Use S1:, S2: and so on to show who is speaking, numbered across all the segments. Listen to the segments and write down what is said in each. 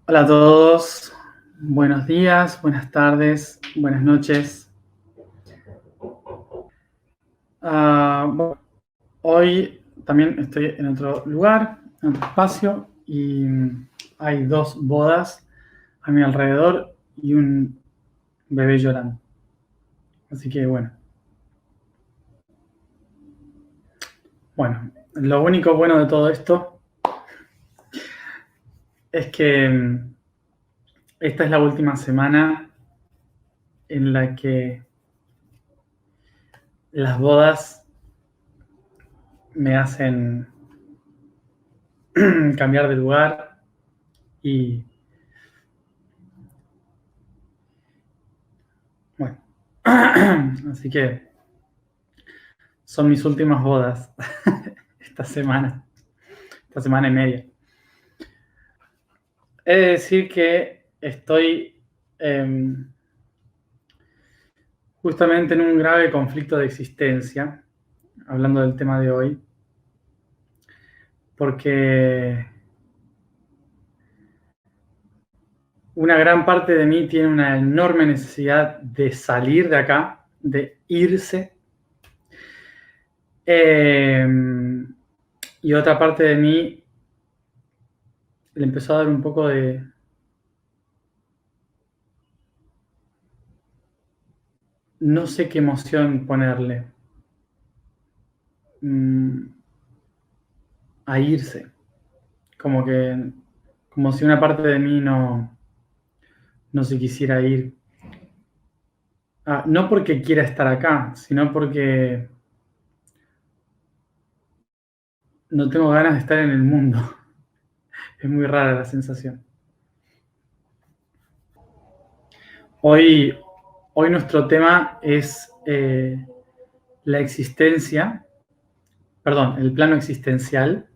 S1: Hola a todos, buenos días, buenas tardes, buenas noches. Bueno, hoy también estoy en otro lugar, en otro espacio, y hay dos bodas a mi alrededor y un bebé llorando. Así que bueno, lo único bueno de todo esto es que esta es la última semana en la que las bodas me hacen cambiar de lugar y bueno, así que son mis últimas bodas esta semana y media. He de decir que estoy justamente en un grave conflicto de existencia, hablando del tema de hoy, porque una gran parte de mí tiene una enorme necesidad de salir de acá, de irse, y otra parte de mí le empezó a dar un poco de... no sé qué emoción ponerle a irse. Como si una parte de mí no se quisiera ir. No porque quiera estar acá, sino porque no tengo ganas de estar en el mundo. Es muy rara la sensación. Hoy, hoy nuestro tema es la existencia, perdón, el plano existencial,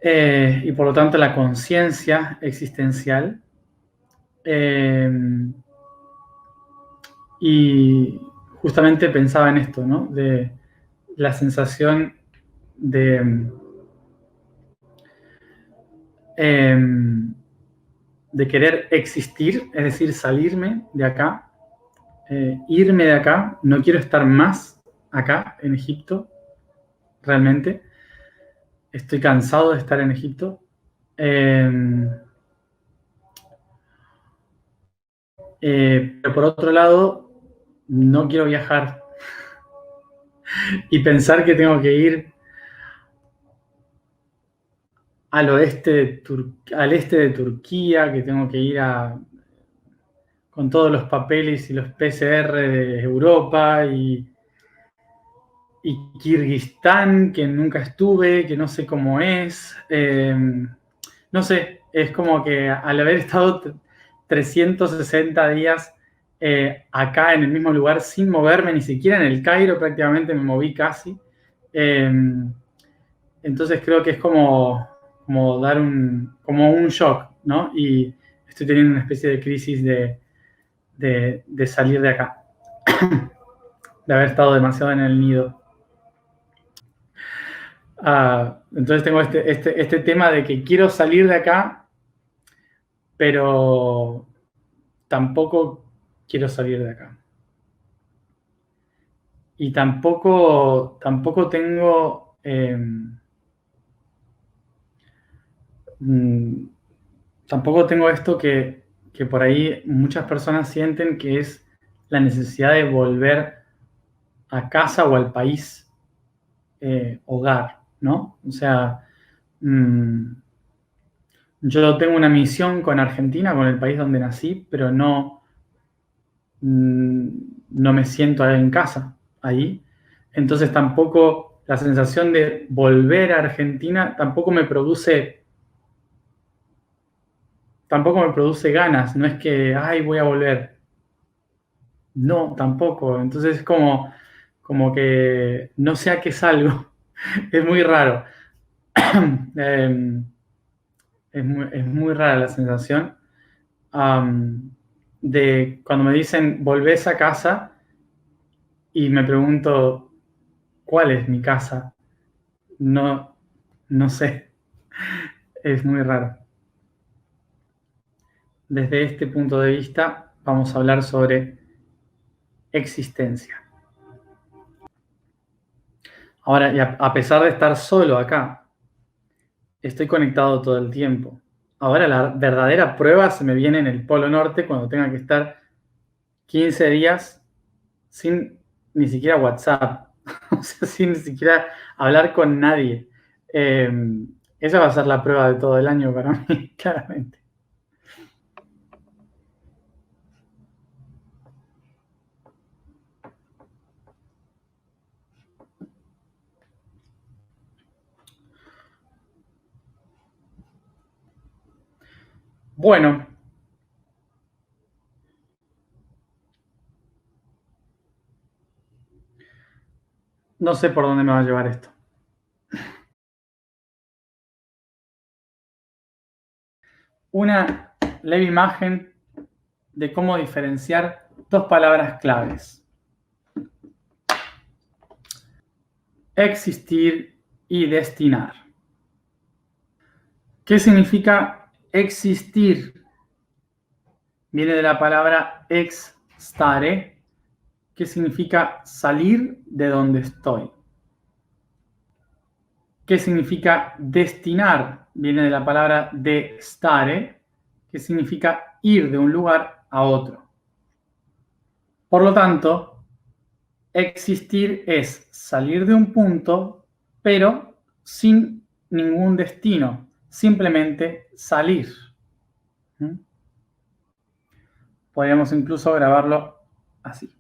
S1: y por lo tanto la conciencia existencial. Y justamente pensaba en esto, ¿no? De la sensación de, de querer existir, es decir, salirme de acá, irme de acá. No quiero estar más acá en Egipto, realmente. Estoy cansado de estar en Egipto. Pero por otro lado, no quiero viajar y pensar que tengo que ir al este de Turquía, que tengo que ir con todos los papeles y los PCR de Europa y Kirguistán, que nunca estuve, que no sé cómo es. No sé, es como que al haber estado 360 días acá en el mismo lugar sin moverme, ni siquiera en el Cairo prácticamente me moví casi. Eh, entonces creo que es como dar como un shock, ¿no? Y estoy teniendo una especie de crisis de salir de acá, de haber estado demasiado en el nido. Entonces tengo este tema de que quiero salir de acá, pero tampoco quiero salir de acá. Y tampoco tengo... tampoco tengo esto que por ahí muchas personas sienten, que es la necesidad de volver a casa o al país hogar, ¿no? O sea, yo tengo una misión con Argentina, con el país donde nací, pero no me siento en casa ahí. Entonces tampoco la sensación de volver a Argentina tampoco me produce ganas. No es que, ay, voy a volver. No, tampoco. Entonces es como que no sé a qué salgo. Es muy raro. Es muy rara la sensación de cuando me dicen volvés a casa y me pregunto cuál es mi casa. No, no sé. Es muy raro. desde este punto de vista, vamos a hablar sobre existencia. Ahora, y a pesar de estar solo acá, estoy conectado todo el tiempo. Ahora la verdadera prueba se me viene en el Polo Norte cuando tenga que estar 15 días sin ni siquiera WhatsApp, o sea, sin ni siquiera hablar con nadie. Esa va a ser la prueba de todo el año para mí, claramente. Bueno, no sé por dónde me va a llevar esto. Una leve imagen de cómo diferenciar dos palabras claves. Existir y destinar. ¿Qué significa existir? Viene de la palabra ex stare, que significa salir de donde estoy. ¿Qué significa destinar? Viene de la palabra destare, que significa ir de un lugar a otro. Por lo tanto, existir es salir de un punto, pero sin ningún destino, simplemente salir. Podríamos incluso grabarlo así.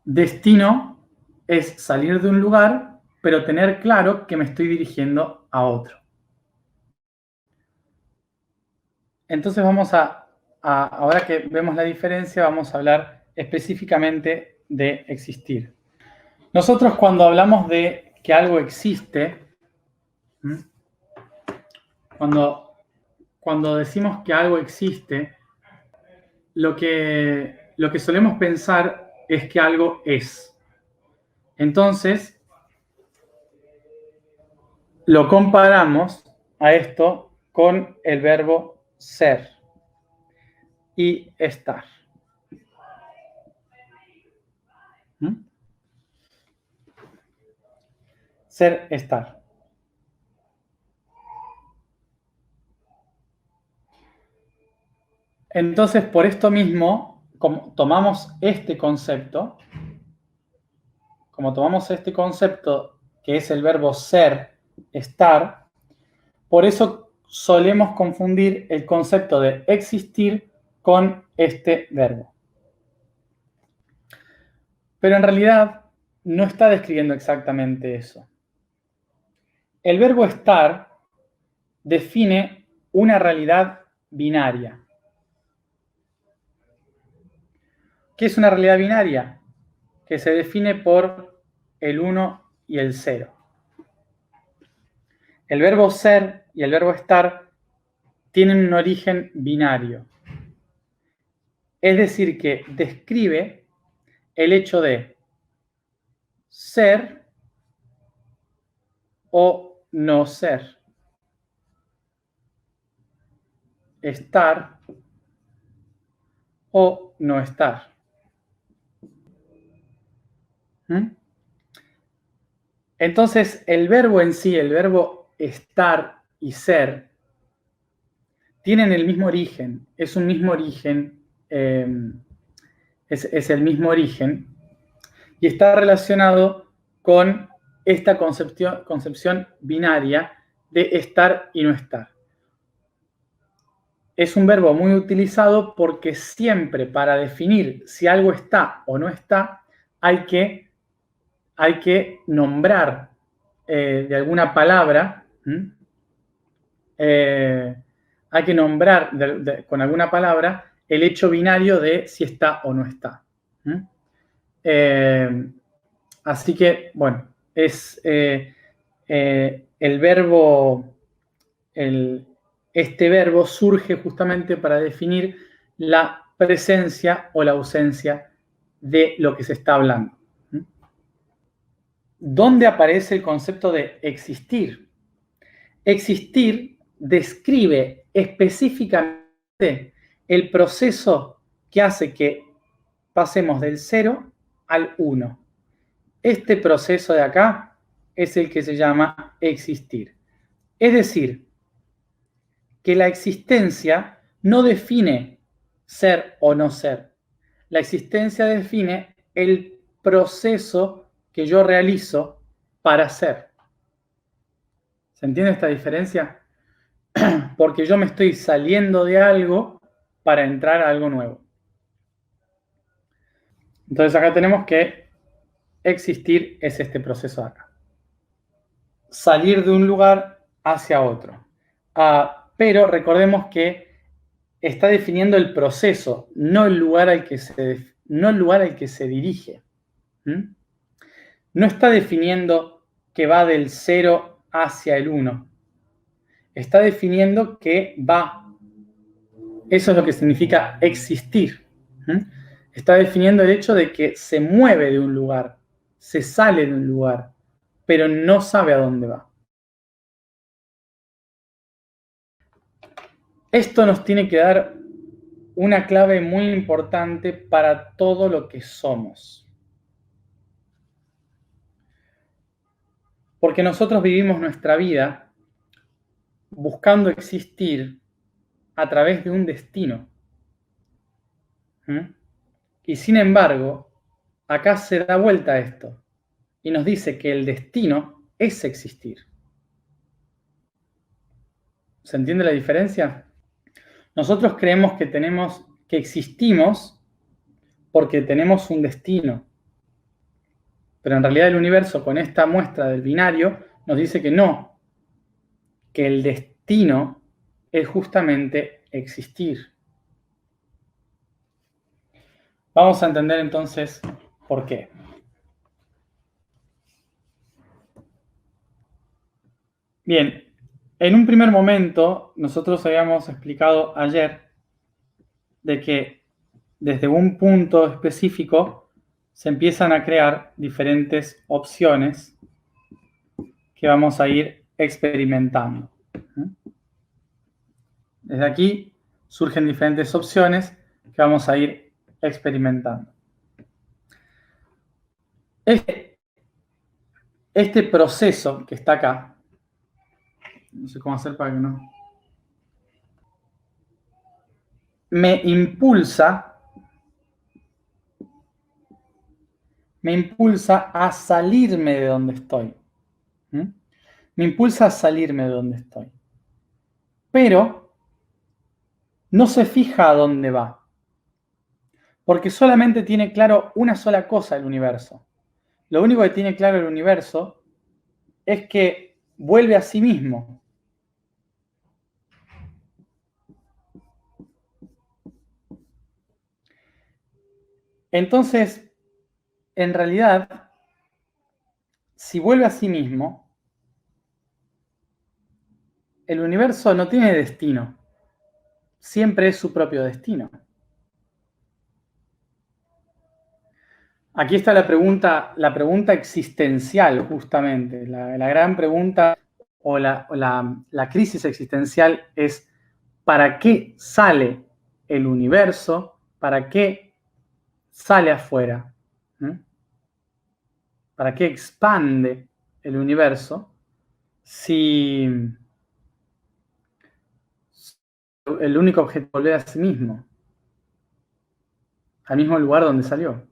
S1: Destino es salir de un lugar, pero tener claro que me estoy dirigiendo a otro. Entonces vamos ahora que vemos la diferencia, vamos a hablar específicamente de existir. Nosotros cuando hablamos de que algo existe, cuando decimos que algo existe, lo que solemos pensar es que algo es. Entonces, lo comparamos a esto con el verbo ser y estar. Ser, estar. Entonces, por esto mismo, como tomamos este concepto que es el verbo ser, estar, por eso solemos confundir el concepto de existir con este verbo. Pero en realidad no está describiendo exactamente eso. El verbo estar define una realidad binaria. ¿Qué es una realidad binaria? Que se define por el 1 y el 0. El verbo ser y el verbo estar tienen un origen binario. Es decir, que describe el hecho de ser o no ser, estar o no estar. Entonces, el verbo en sí, el verbo estar y ser, tienen el mismo origen, es un mismo origen, es el mismo origen, y está relacionado con esta concepción binaria de estar y no estar. Es un verbo muy utilizado porque siempre para definir si algo está o no está, hay que nombrar de alguna palabra, hay que nombrar con alguna palabra el hecho binario de si está o no está. Así que, bueno, es el verbo, este verbo surge justamente para definir la presencia o la ausencia de lo que se está hablando. ¿Dónde aparece el concepto de existir? Existir describe específicamente el proceso que hace que pasemos del 0 al 1. Este proceso de acá es el que se llama existir. Es decir, que la existencia no define ser o no ser. La existencia define el proceso que yo realizo para ser. ¿Se entiende esta diferencia? Porque yo me estoy saliendo de algo para entrar a algo nuevo. Entonces acá tenemos que existir es este proceso de acá. Salir de un lugar hacia otro. Pero recordemos que está definiendo el proceso, no el lugar al que se dirige. No está definiendo que va del 0 hacia el 1. Está definiendo que va. Eso es lo que significa existir. Está definiendo el hecho de que se mueve de un lugar, se sale de un lugar, pero no sabe a dónde va. Esto nos tiene que dar una clave muy importante para todo lo que somos. Porque nosotros vivimos nuestra vida buscando existir a través de un destino. Y sin embargo, acá se da vuelta a esto y nos dice que el destino es existir. ¿Se entiende la diferencia? Nosotros creemos que existimos porque tenemos un destino. Pero en realidad el universo, con esta muestra del binario, nos dice que no, que el destino es justamente existir. Vamos a entender entonces por qué. Bien, en un primer momento nosotros habíamos explicado ayer de que desde un punto específico se empiezan a crear diferentes opciones que vamos a ir experimentando. Desde aquí surgen diferentes opciones que vamos a ir experimentando. Este proceso que está acá, no sé cómo hacer para que no, me impulsa a salirme de donde estoy. Me impulsa a salirme de donde estoy. Pero no se fija a dónde va. Porque solamente tiene claro una sola cosa el universo. Lo único que tiene claro el universo es que vuelve a sí mismo. Entonces, en realidad, si vuelve a sí mismo, el universo no tiene destino. Siempre es su propio destino. Aquí está la pregunta existencial, justamente. La gran pregunta o la crisis existencial es: ¿para qué sale el universo? ¿Para qué sale afuera? ¿Para qué expande el universo si el único objeto es volver a sí mismo, al mismo lugar donde salió?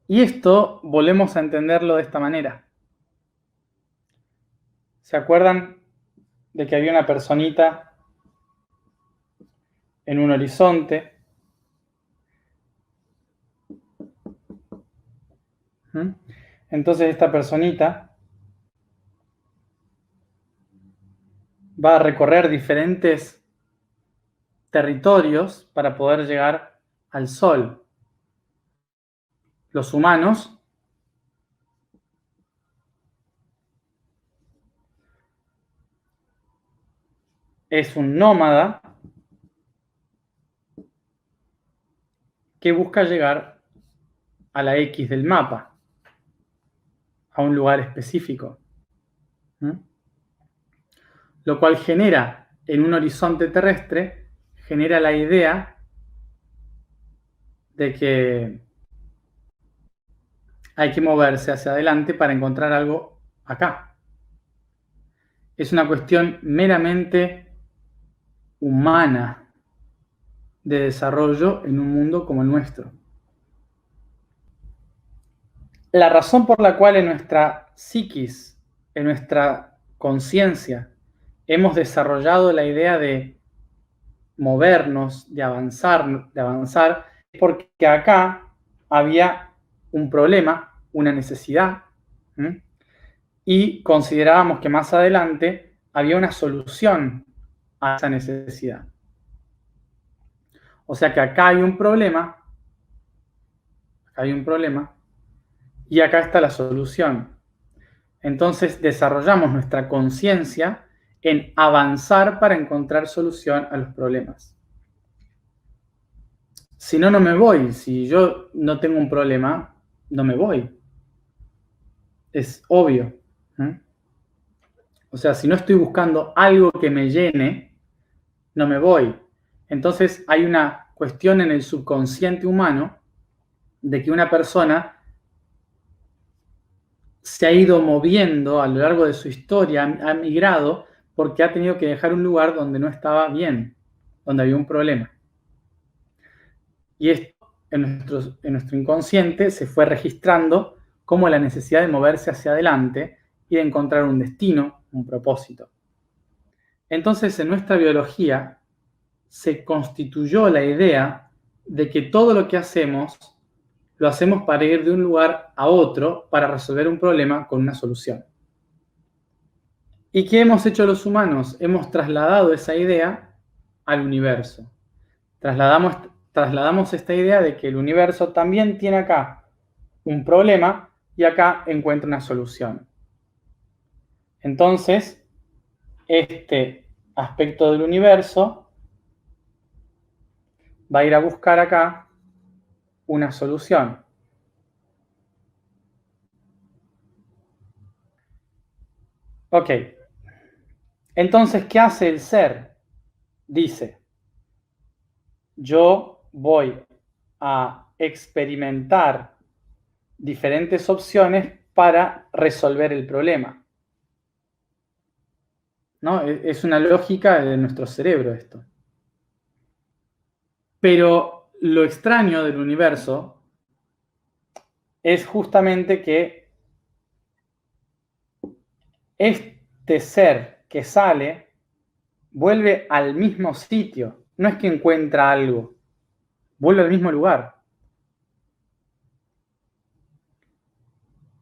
S1: Y esto volvemos a entenderlo de esta manera. ¿Se acuerdan de que había una personita en un horizonte? Entonces esta personita va a recorrer diferentes territorios para poder llegar al Sol. Los humanos es un nómada que busca llegar a la X del mapa, a un lugar específico. Lo cual genera en un horizonte terrestre genera la idea de que hay que moverse hacia adelante para encontrar algo acá. Es una cuestión meramente humana de desarrollo en un mundo como el nuestro. La razón por la cual en nuestra psiquis, en nuestra conciencia, hemos desarrollado la idea de movernos, de avanzar, es porque acá había un problema, una necesidad, ¿m? Y considerábamos que más adelante había una solución a esa necesidad. O sea que acá hay un problema, y acá está la solución. Entonces desarrollamos nuestra conciencia en avanzar para encontrar solución a los problemas. Si no, no me voy. Si yo no tengo un problema, no me voy. Es obvio. O sea, si no estoy buscando algo que me llene, no me voy. Entonces hay una cuestión en el subconsciente humano de que una persona se ha ido moviendo a lo largo de su historia, ha migrado porque ha tenido que dejar un lugar donde no estaba bien, donde había un problema. Y esto en nuestro inconsciente se fue registrando como la necesidad de moverse hacia adelante y de encontrar un destino, un propósito. Entonces, en nuestra biología se constituyó la idea de que todo lo que hacemos lo hacemos para ir de un lugar a otro para resolver un problema con una solución. ¿Y qué hemos hecho los humanos? Hemos trasladado esa idea al universo. Trasladamos esta idea de que el universo también tiene acá un problema y acá encuentra una solución. Entonces, este aspecto del universo va a ir a buscar acá una solución. Ok. Entonces, ¿qué hace el ser? Dice, yo voy a experimentar diferentes opciones para resolver el problema. ¿No? Es una lógica de nuestro cerebro esto. Pero lo extraño del universo es justamente que este ser que sale vuelve al mismo sitio. No es que encuentra algo, vuelve al mismo lugar.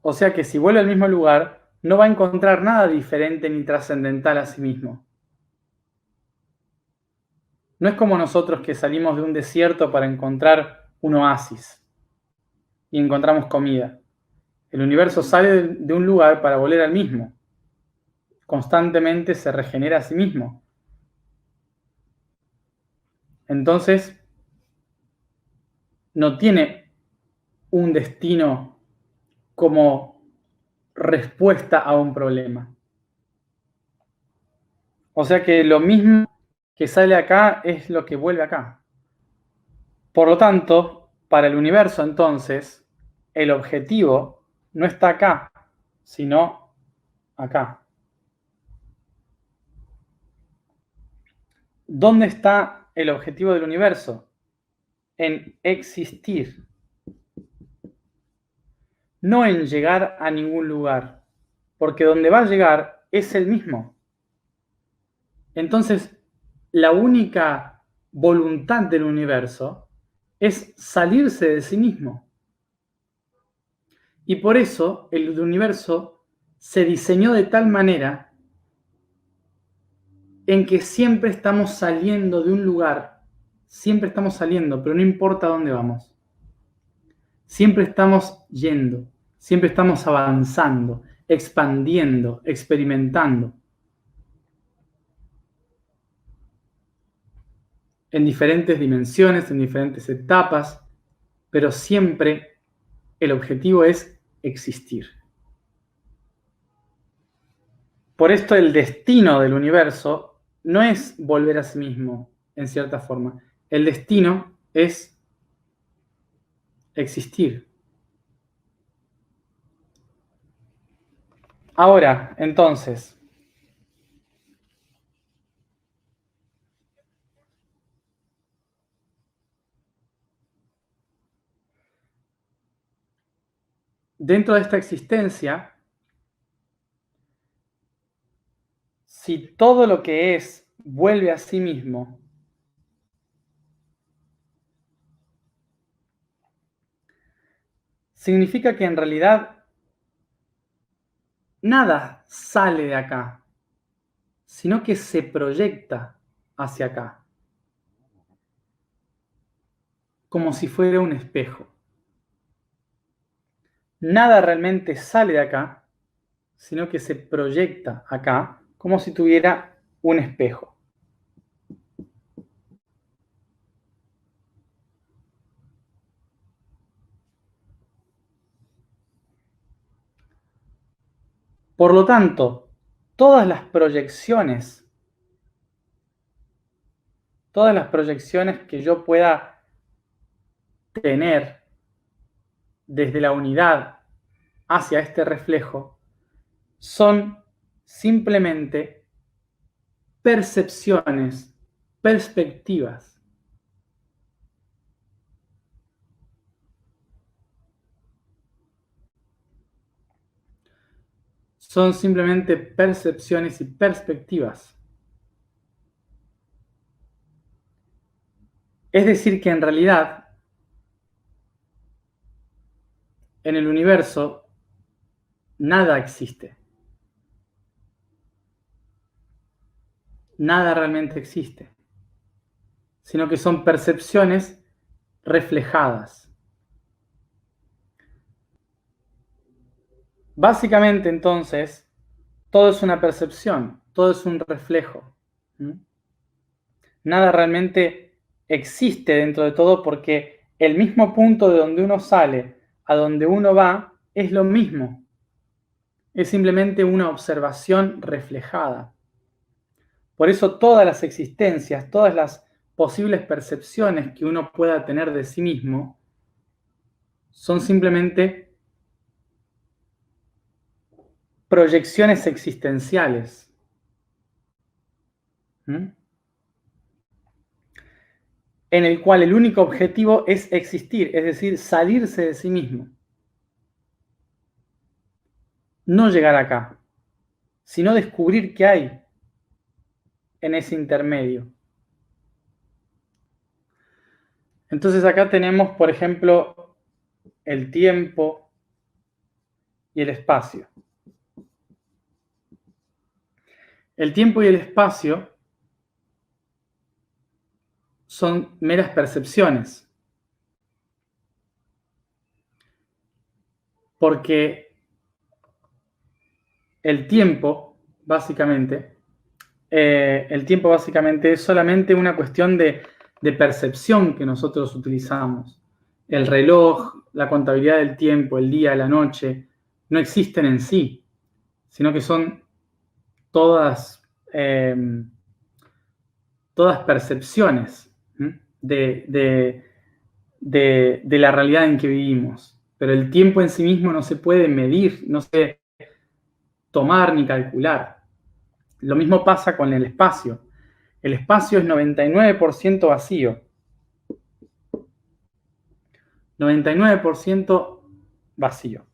S1: O sea que si vuelve al mismo lugar, no va a encontrar nada diferente ni trascendental a sí mismo. No es como nosotros que salimos de un desierto para encontrar un oasis y encontramos comida. El universo sale de un lugar para volver al mismo. Constantemente se regenera a sí mismo. Entonces, no tiene un destino como respuesta a un problema. O sea que lo mismo que sale acá es lo que vuelve acá. Por lo tanto, para el universo entonces, el objetivo no está acá, sino acá. ¿Dónde está el objetivo del universo? En existir. No en llegar a ningún lugar, porque donde va a llegar es el mismo. Entonces, la única voluntad del universo es salirse de sí mismo. Y por eso el universo se diseñó de tal manera en que siempre estamos saliendo de un lugar, siempre estamos saliendo, pero no importa dónde vamos. Siempre estamos yendo, siempre estamos avanzando, expandiendo, experimentando. En diferentes dimensiones, en diferentes etapas, pero siempre el objetivo es existir. Por esto el destino del universo no es volver a sí mismo, en cierta forma. El destino es existir. Ahora, entonces, dentro de esta existencia, si todo lo que es vuelve a sí mismo, significa que en realidad nada sale de acá, sino que se proyecta hacia acá, como si fuera un espejo. Nada realmente sale de acá, sino que se proyecta acá, como si tuviera un espejo. Por lo tanto, todas las proyecciones que yo pueda tener desde la unidad hacia este reflejo son simplemente percepciones, perspectivas. Son simplemente percepciones y perspectivas. Es decir, que en realidad, en el universo, nada existe. Nada realmente existe. Sino que son percepciones reflejadas. Básicamente, entonces, todo es una percepción, todo es un reflejo. Nada realmente existe dentro de todo porque el mismo punto de donde uno sale a donde uno va es lo mismo. Es simplemente una observación reflejada. Por eso todas las existencias, todas las posibles percepciones que uno pueda tener de sí mismo son simplemente proyecciones existenciales. En el cual el único objetivo es existir, es decir, salirse de sí mismo. No llegar acá, sino descubrir qué hay en ese intermedio. Entonces acá tenemos, por ejemplo, el tiempo y el espacio. El tiempo y el espacio son meras percepciones, porque el tiempo, básicamente, es solamente una cuestión de percepción que nosotros utilizamos. El reloj, la contabilidad del tiempo, el día, la noche, no existen en sí, sino que son todas, todas percepciones de la realidad en que vivimos. Pero el tiempo en sí mismo no se puede medir, no se puede tomar ni calcular. Lo mismo pasa con el espacio. El espacio es 99% vacío. 99% vacío.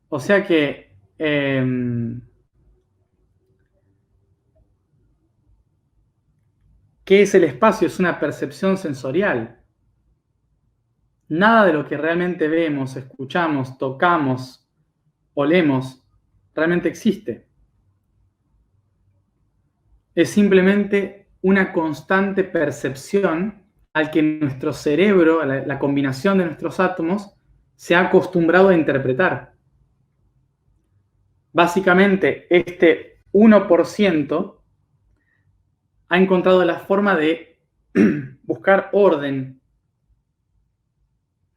S1: O sea que ¿qué es el espacio? Es una percepción sensorial. Nada de lo que realmente vemos, escuchamos, tocamos, olemos, realmente existe. Es simplemente una constante percepción al que nuestro cerebro, a la combinación de nuestros átomos, se ha acostumbrado a interpretar. Básicamente, este 1% ha encontrado la forma de buscar orden.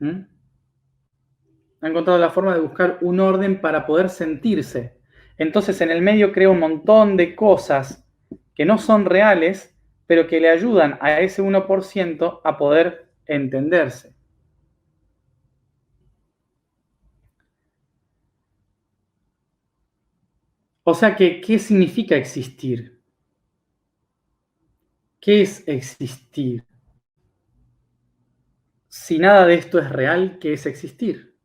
S1: Ha encontrado la forma de buscar un orden para poder sentirse. Entonces en el medio crea un montón de cosas que no son reales, pero que le ayudan a ese 1% a poder entenderse. O sea que, ¿qué significa existir? ¿Qué es existir? Si nada de esto es real, ¿qué es existir?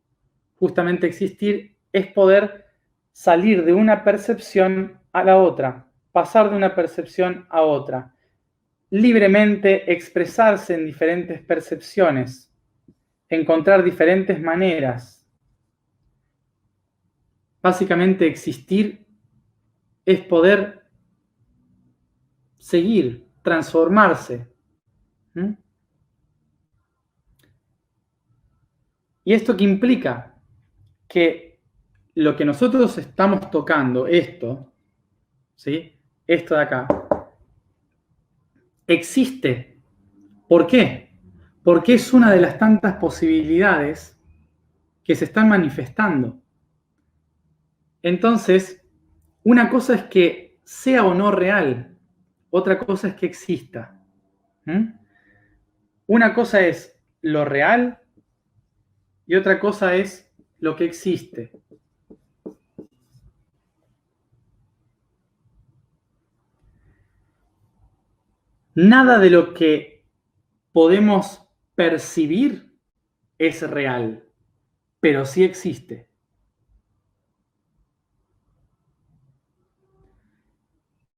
S1: Justamente existir es poder salir de una percepción a la otra, pasar de una percepción a otra, libremente expresarse en diferentes percepciones, encontrar diferentes maneras. Básicamente existir es poder seguir, transformarse. ¿Mm? ¿Y esto qué implica? Que lo que nosotros estamos tocando, esto, ¿sí? Esto de acá, existe. ¿Por qué? Porque es una de las tantas posibilidades que se están manifestando. Entonces, una cosa es que sea o no real, otra cosa es que exista. ¿Mm? Una cosa es lo real y otra cosa es lo que existe. Nada de lo que podemos percibir es real, pero sí existe.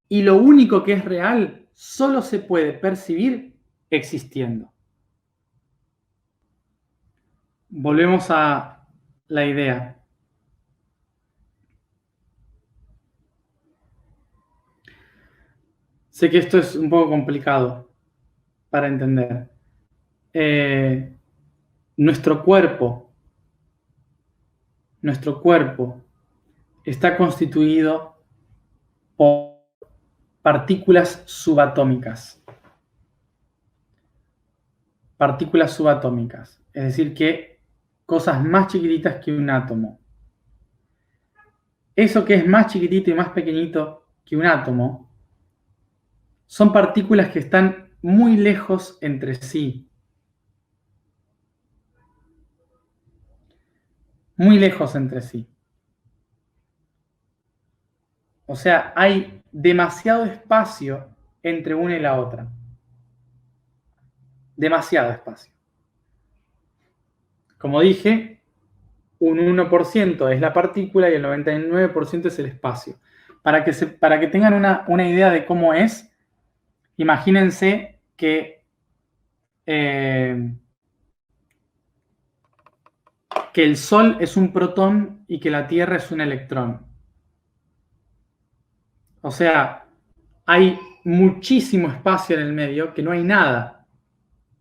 S1: Y lo único que es real solo se puede percibir existiendo. Volvemos a la idea. Sé que esto es un poco complicado para entender. Nuestro cuerpo está constituido por partículas subatómicas. Partículas subatómicas, es decir, que cosas más chiquititas que un átomo. Eso que es más chiquitito y más pequeñito que un átomo son partículas que están muy lejos entre sí. Muy lejos entre sí. O sea, hay demasiado espacio entre una y la otra. Demasiado espacio. Como dije, un 1% es la partícula y el 99% es el espacio. Para que tengan una idea de cómo es, imagínense que el Sol es un protón y que la Tierra es un electrón. O sea, hay muchísimo espacio en el medio que no hay nada.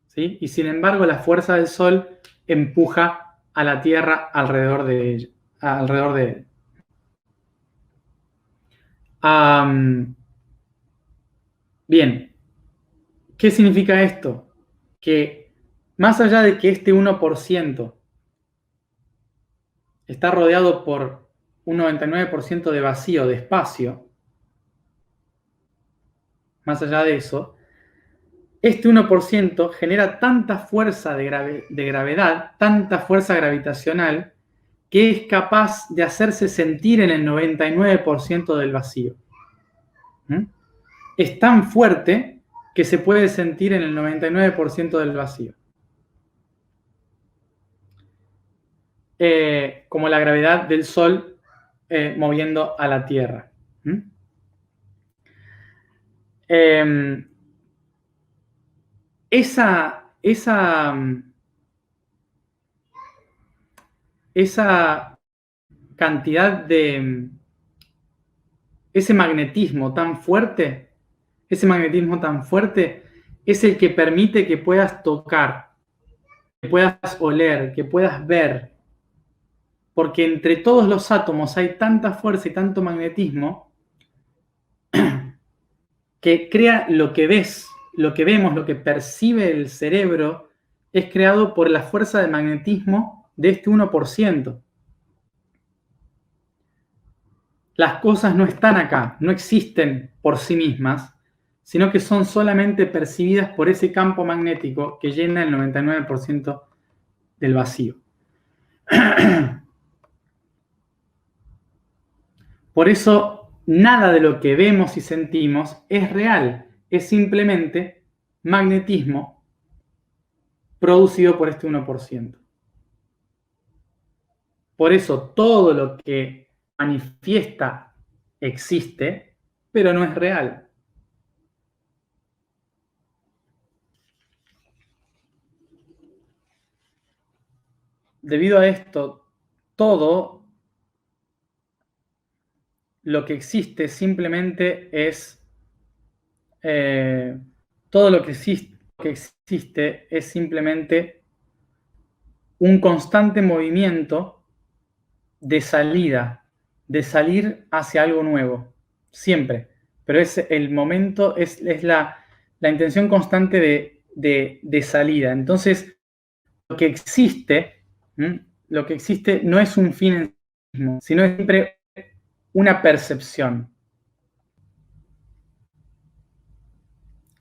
S1: ¿Sí? Y sin embargo, la fuerza del Sol empuja a la Tierra alrededor de él. Bien, ¿qué significa esto? Que más allá de que este 1% está rodeado por un 99% de vacío, de espacio, más allá de eso, este 1% genera tanta fuerza de gravedad, tanta fuerza gravitacional, que es capaz de hacerse sentir en el 99% del vacío. ¿Mm? Es tan fuerte que se puede sentir en el 99% del vacío. Como la gravedad del Sol moviendo a la Tierra. ¿Mm? Esa cantidad de ese magnetismo tan fuerte es el que permite que puedas tocar, que puedas oler, que puedas ver, porque entre todos los átomos hay tanta fuerza y tanto magnetismo que crea lo que ves, lo que vemos, lo que percibe el cerebro, es creado por la fuerza de magnetismo de este 1%. las cosas no están acá, no existen por sí mismas, sino que son solamente percibidas por ese campo magnético que llena el 99% del vacío. Por eso, nada de lo que vemos y sentimos es real, es simplemente magnetismo producido por este 1%. Por eso, todo lo que manifiesta existe, pero no es real. Debido a esto, todo lo que existe simplemente es todo lo que existe es simplemente un constante movimiento de salida, de salir hacia algo nuevo, siempre. Pero es el momento, es la intención constante de salida. Entonces, lo que existe no es un fin en sí mismo, sino es siempre una percepción.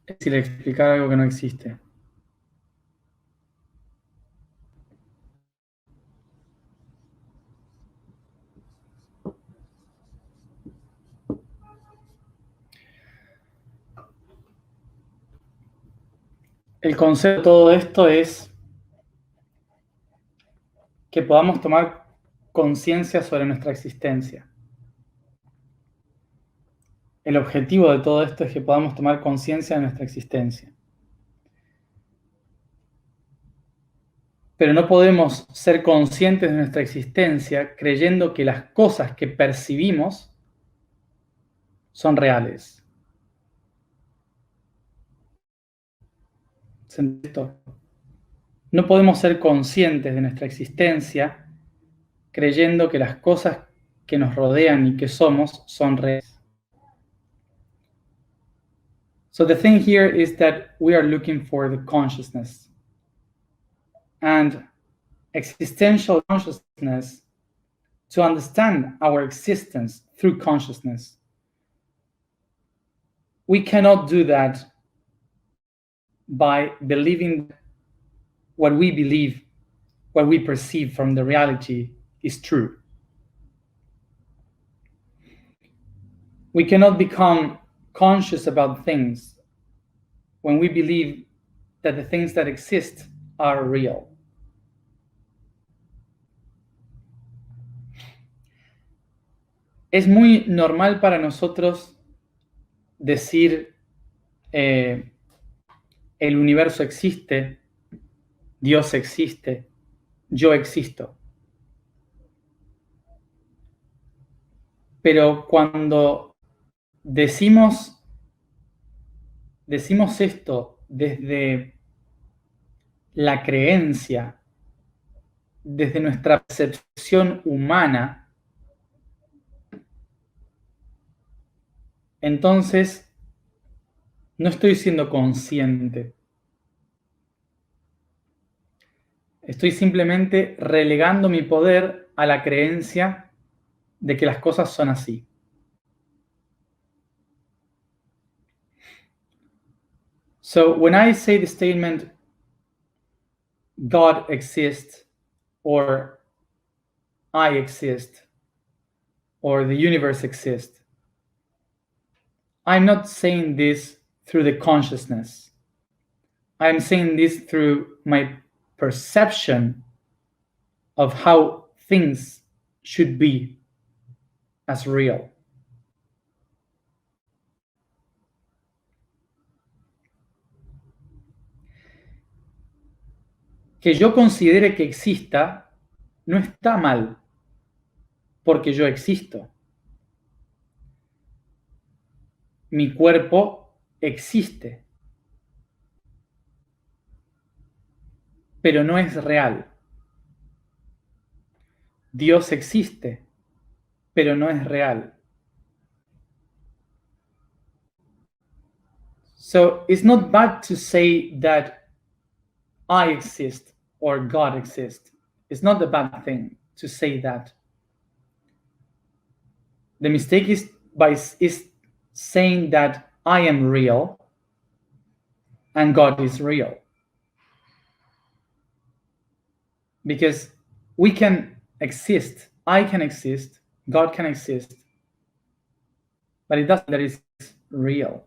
S1: Es decir, explicar algo que no existe. El concepto de todo esto es que podamos tomar conciencia sobre nuestra existencia. El objetivo de todo esto es que podamos tomar conciencia de nuestra existencia. Pero no podemos ser conscientes de nuestra existencia creyendo que las cosas que percibimos son reales. ¿Se entiende esto? No podemos ser conscientes de nuestra existencia creyendo que las cosas que nos rodean y que somos son reales. So the thing here is that we are looking for the consciousness. And existential consciousness, to understand our existence through consciousness. We cannot do that by believing what we believe, what we perceive from the reality is true. We cannot become conscious about things when we believe that the things that exist are real. Es muy normal para nosotros decir el universo existe, Dios existe, yo existo. Pero cuando decimos esto desde la creencia, desde nuestra percepción humana, entonces no estoy siendo consciente. Estoy simplemente relegando mi poder a la creencia de que las cosas son así. So when I say the statement, God exists, or I exist, or the universe exists, I'm not saying this through the consciousness. I'm saying this through my perception of how things should be as real. Que yo considere que exista no está mal, porque yo existo. Mi cuerpo existe, pero no es real. Dios existe, pero no es real. So it's not bad to say that I exist or God exists. It's not a bad thing to say that. The mistake is saying that I am real and God is real. Because we can exist, I can exist, God can exist, but it doesn't mean that it's real.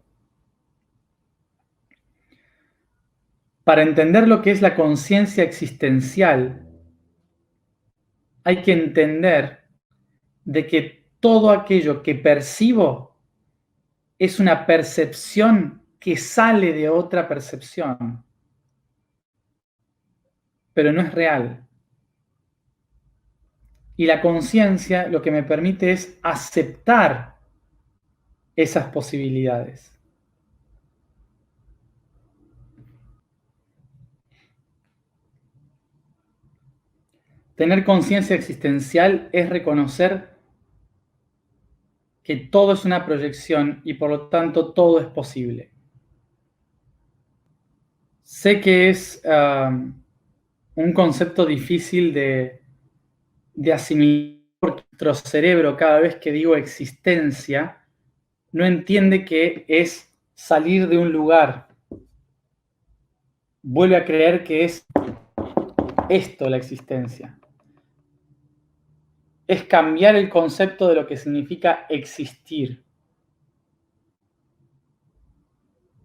S1: Para entender lo que es la conciencia existencial, hay que entender de que todo aquello que percibo es una percepción que sale de otra percepción, pero no es real. Y la conciencia lo que me permite es aceptar esas posibilidades. Tener conciencia existencial es reconocer que todo es una proyección y por lo tanto todo es posible. Sé que es un concepto difícil de asimilar porque nuestro cerebro, cada vez que digo existencia, no entiende que es salir de un lugar. Vuelve a creer que es esto la existencia. Es cambiar el concepto de lo que significa existir.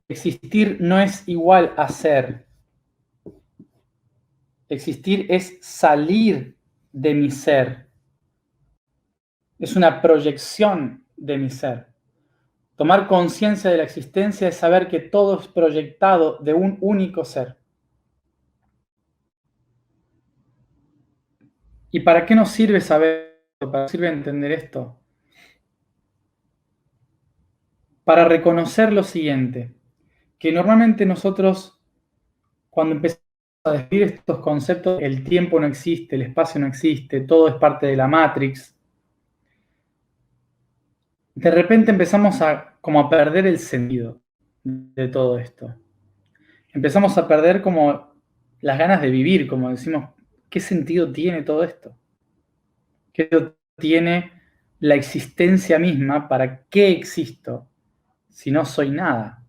S1: Existir no es igual a ser. Existir es salir de mi ser. Es una proyección de mi ser. Tomar conciencia de la existencia es saber que todo es proyectado de un único ser. ¿Y para qué nos sirve saber esto? ¿Para qué sirve entender esto? Para reconocer lo siguiente, que normalmente nosotros, cuando empezamos a describir estos conceptos, el tiempo no existe, el espacio no existe, todo es parte de la Matrix, de repente empezamos como a perder el sentido de todo esto. Empezamos a perder como las ganas de vivir, como decimos, ¿qué sentido tiene todo esto? ¿Qué sentido tiene la existencia misma? ¿Para qué existo si no soy nada?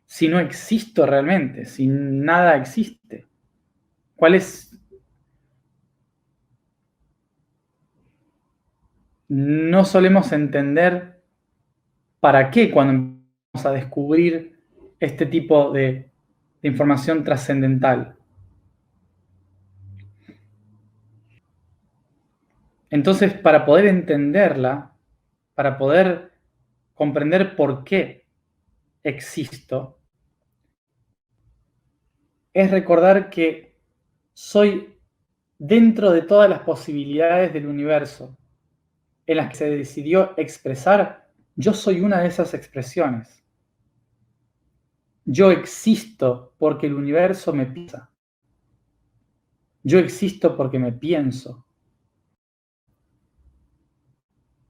S1: Si no existo realmente, si nada existe. ¿Cuál es? No solemos entender para qué cuando empezamos a descubrir este tipo de información trascendental. Entonces, para poder entenderla, para poder comprender por qué existo, es recordar que soy dentro de todas las posibilidades del universo en las que se decidió expresar, yo soy una de esas expresiones. Yo existo porque el universo me piensa. Yo existo porque me pienso.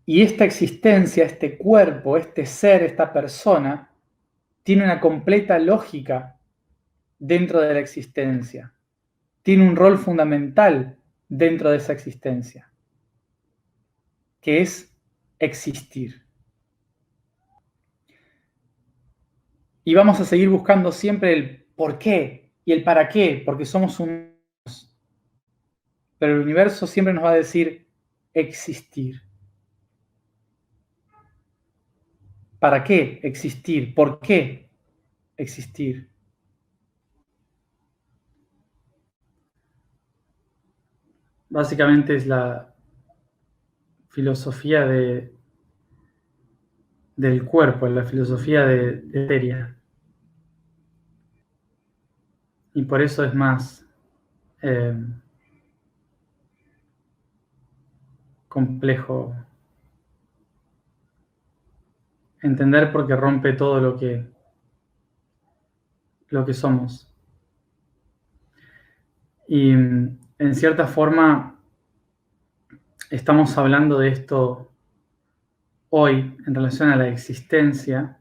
S1: Y esta existencia, este cuerpo, este ser, esta persona, tiene una completa lógica dentro de la existencia. Tiene un rol fundamental dentro de esa existencia, que es existir. Y vamos a seguir buscando siempre el por qué y el para qué, porque somos humanos. Pero el universo siempre nos va a decir existir. ¿Para qué existir? ¿Por qué existir? Básicamente es la filosofía del cuerpo, la filosofía de materia. Y por eso es más complejo entender porque rompe todo lo que somos. Y en cierta forma estamos hablando de esto hoy en relación a la existencia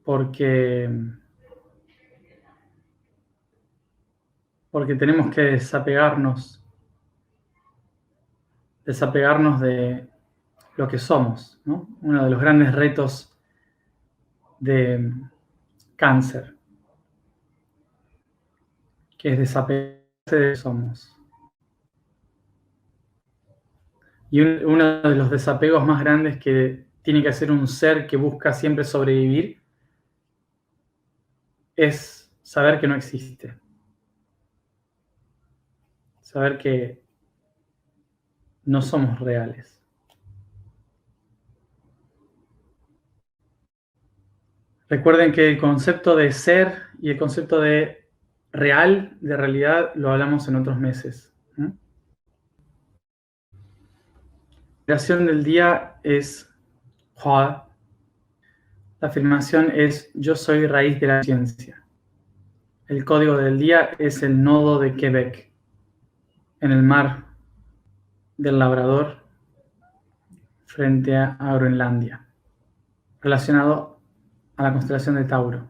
S1: porque tenemos que desapegarnos desapegarnos de lo que somos, ¿no? Uno de los grandes retos de Cáncer, que es desapegarse de lo que somos. Y uno de los desapegos más grandes que tiene que hacer un ser que busca siempre sobrevivir es saber que no existe. Saber que no somos reales. Recuerden que el concepto de ser y el concepto de real, de realidad, lo hablamos en otros meses. La afirmación del día es Hua. La afirmación es yo soy raíz de la ciencia. El código del día es el nodo de Quebec, en el mar del Labrador, frente a Groenlandia, relacionado a la constelación de Tauro.